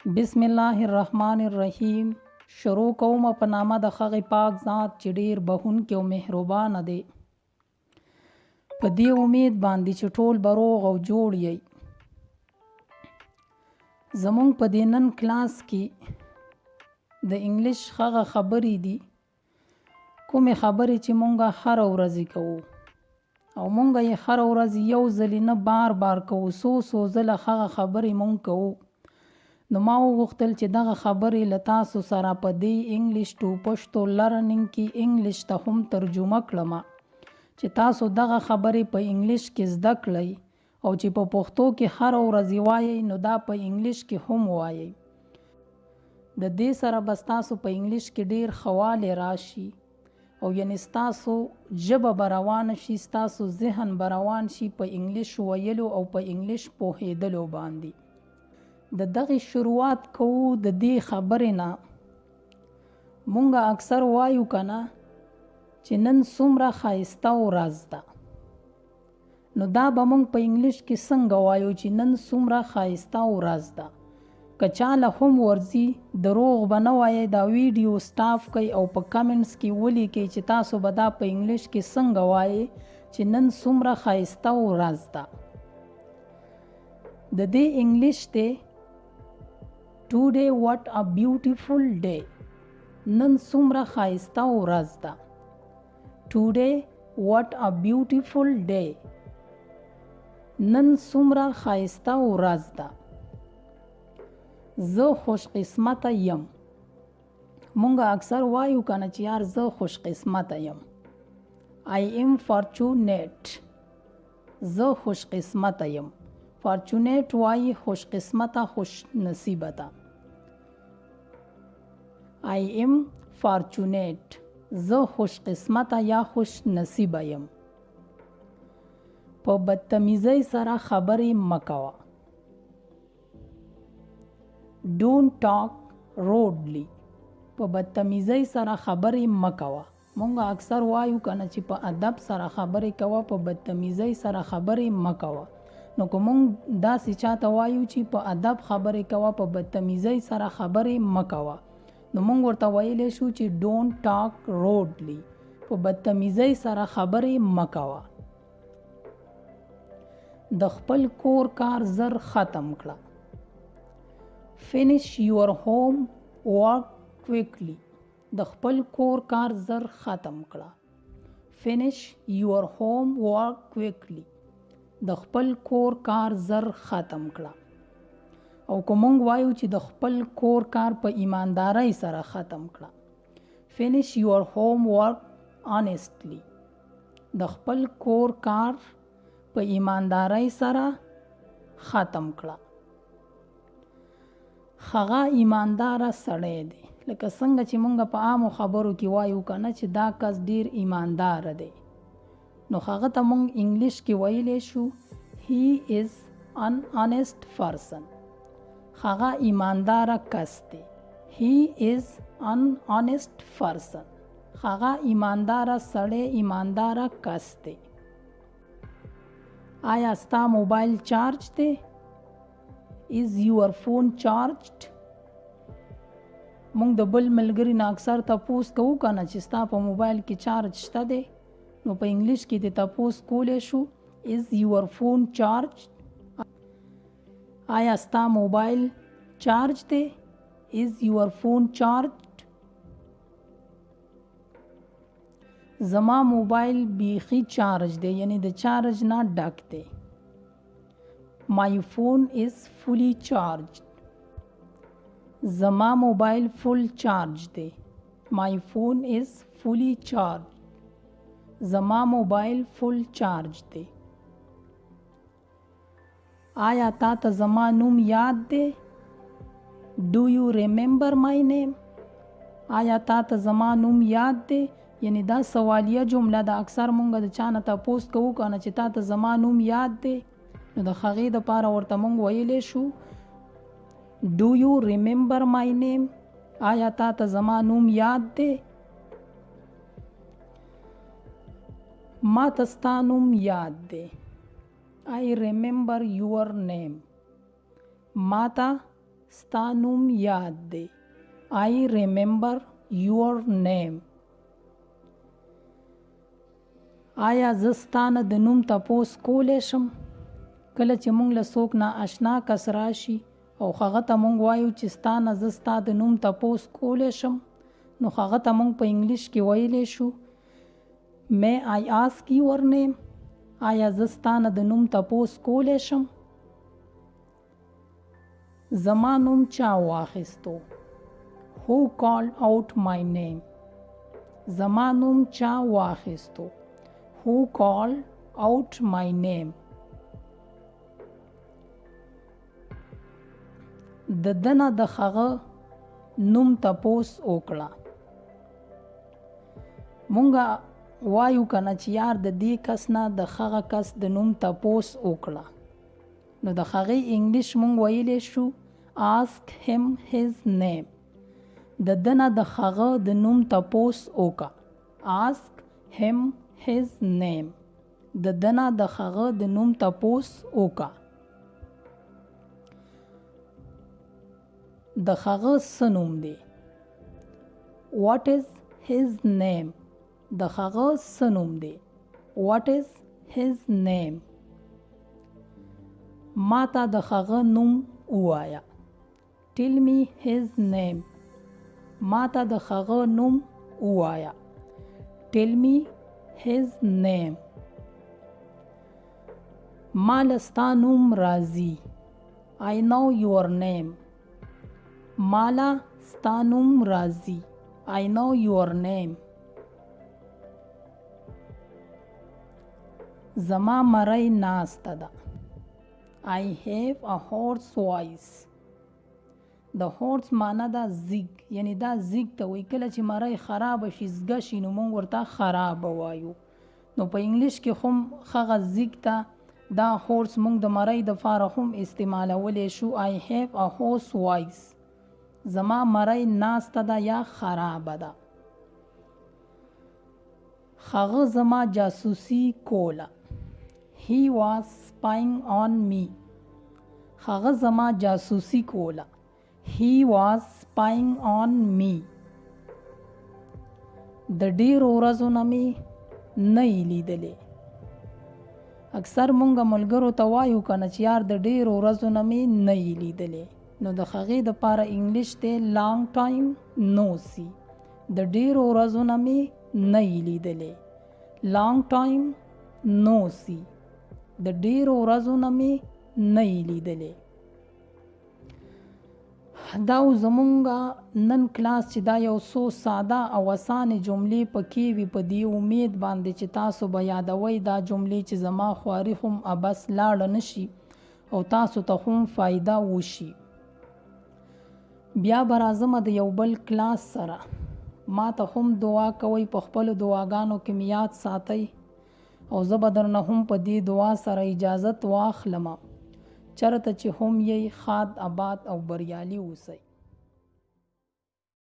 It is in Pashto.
بسم الله الرحمن الرحیم. شروع کوم په نامه د هغه پاک ذات چې ډیر بخښونکی او مهربان دی. په دې امید باندې چې ټول به روغ او جوړ یی. زمونږ په دې نن کلاس کې د انګلیش هغه خبرې دي کومې خبرې چې مونږه هر ورځ کوو او مونږه یې هر ورځ یو ځل نه بار بار کوو، څو ځله هغه خبرې مونږ کوو. نو ما وغوښتل چې دغه خبرې له تاسو سره په دې انګلیش ټو پښتو لرنینګ کې انګلیش ته هم ترجمه کړم چې تاسو دغه خبرې په انګلیش کې زده کړئ او چې په پښتو کې هر ورځ وایي نو دا په انګلیش کې هم وایي. د دې سره بس تاسو په انګلیش کې ډیر خواله راشي او یعنی تاسو ژبه روان شي، تاسو ذهن روان شي په انګلیش ویلو او په انګلیش پوهېدلو باندې. د دغه شروعات کوو د دې خبرې نه. مونږه اکثر وایو کنه چې نن څومره ښایسته ورځ ده، نو دا به مونږ په انګلیش کې څنګه وایو چې نن څومره ښایسته ورځ ده. که چاله هم ورځي دروغ به نه وایي، دا ویډیو سټاف کوي او په کمنټس کې ولیکئ چې تاسو به دا په انګلیش کې څنګه وایي چې نن څومره ښایسته ورځ ده. د دې انګلیش دی Today what a beautiful day. نن څومره ښایسته ورځ ده. Today what a beautiful day. نن څومره ښایسته ورځ ده. زه خوش قسمته یم. مونږه اکثر وایو کنه چې یار زه خوش قسمته یم. I am fortunate. زه خوش قسمته یم. فارچونیټ وایي خوش قسمته، خوش نصیبه ده. I am fortunate. زه خوش قسمته یا خوش نصیبه یم. په بدتمیزۍ سره خبرې مکوه. Don't talk rudely. په بدتمیزۍ سره خبرې مکوه. مونږ اکثر وایو کنه چې په ادب سره خبرې کوه، په بدتمیزۍ سره خبرې مکوه. نو که مونږ داسې چاته وایو چې په ادب خبرې کوه، په بدتمیزۍ سره خبرې مکوه، نو مونږ ورته ویلی شو چې don't talk rudely. په بدتمیزۍ سره خبرې مکوه. د خپل کور کار زر ختم کړه. Finish your home work quickly. د خپل کور کار زر ختم کړه. Finish your home work quickly. د خپل کور کار زر ختم کړه. او که مونږ وایو چې د خپل کور کار په ایماندارۍ سره ختم کړه. Finish your homework honestly. د خپل کور کار په ایماندارۍ سره ختم کړه. هغه ایمانداره سړی دی. لکه څنګه چې مونږ په عامو خبرو کې وایو کنه چې دا کس ډیر ایماندار دی، نو هغه ته مونږ انګلیش کې ویلی شو he is an honest person. هغه ایمانداره کس دی. he is an honest person. هغه ایمانداره سړی، ایمانداره کس دی. آیا ستا موبایل چارج دی؟ is your phone charged؟ مونږ د بل ملګري نه اکثر تپوس کوو کنه چې ستا په موبایل کې چارج شته دی، نو په انګلیش کې د تپوس کولی شو is your phone charged؟ آیا ستا موبایل چارج دی؟ is your phone charged؟ زما موبایل بیخي چارج دی، یعنی د چارج نه ډک دی. my phone is fully charged. زما موبایل فل چارج دی. my phone is fully charged. زما موبایل فل چارج دی. آیا تا ته زما نوم یاد دی؟ do you remember my name؟ آیا تا ته زما نوم یاد دی؟ یعنی دا سوالیه جمله ده. اکثر مونږ د چا نه تپوس کوو کنه چې تا ته زما نوم یاد دی، نو د هغې دپاره ورته مونږ ویلی شو do you remember my name؟ آیا تا ته زما نوم یاد دی؟ ما ته ستا نوم یاد دی. I remember your name. ما ته ستا نوم یاد دی. I remember your name. آیا زه ستا نه د نوم تپوس کولی شم؟ کله چې مونږ له څوک نا اشنا کس راشي او هغه ته مونږ وایو چې ستا نه زه ستا د نوم تپوس کولی شم، نو هغه ته مونږ په انګلیش کې ویلی شو May I ask your name؟ آیا زه ستا نه د نوم تپوس کولی شم؟ زما نوم چا واخیستو؟ Who called out my name؟ زما نوم چا واخیستو؟ Who called out my name؟ د دنه د هغه نوم تپوس وکړه. مونږه وایو کنه چې یار د دې کس نه د هغه کس د نوم تپوس وکړه، نو د هغې انګلیش مونږ ویلی شو ask him his name. د دنه د هغه د نوم تپوس وکړه. ask him his name. د دنه د هغه د نوم تپوس وکړه. د هغه څه نوم دی؟ What is his name؟ د هغه څه نوم دی؟ What is his name؟ ما ته د هغه نوم ووایه. Tell me his name. ما ته د هغه نوم ووایه. Tell me his name. ما له ستا نوم راځي. I know your name. مالا ستا نوم راځي. I know your name. زما مرۍ ناسته ده. I have a horse voice. د هورس معنی ده زیږ، یعنی دا زیږ ته وایي. کله چې مرۍ خرابه شي زږه شي نو موږ ورته خرابه وایو. نو په انګلیش کې هم هغه زیږ ته دا هورس موږ د مرۍ دپاره هم استعمالولی شو. I have a horse voice. زما مرۍ ناسته ده یا خرابه ده. هغه زما جاسوسي کوله. He was spying on me. هغه زما جاسوسي کوله. He was spying on me. د ډیرو ورځو نه مې نه یې لیدلې. اکثر مونږه ملګرو ته وایو کنه چې یار د ډیرو ورځو نه مې نه یې لیدلې، نو د هغې دپاره انګلیش دی long time no see. د ډیرو ورځو نه مې نه یې لیدلې. long time no see. د ډیرو ورځو نه مې نه یې لیدلې. دا زمونږه نن کلاس چې دا یو څو ساده او اسانې جملې پکې وي، په دې امید باندې چې تاسو به یادوئ دا جملې چې زما خواري هم ابس لاړه نشي او تاسو ته هم فایده وشي. بیا به راځم د یو بل کلاس سره. ما ته هم دعا کوئ، په خپلو دعاګانو کې مې یاد ساتئ او زه به درنه هم په دې دعا سره اجازت واخلم چرته چې هم یې ښاد آباد او بریالي اوسئ.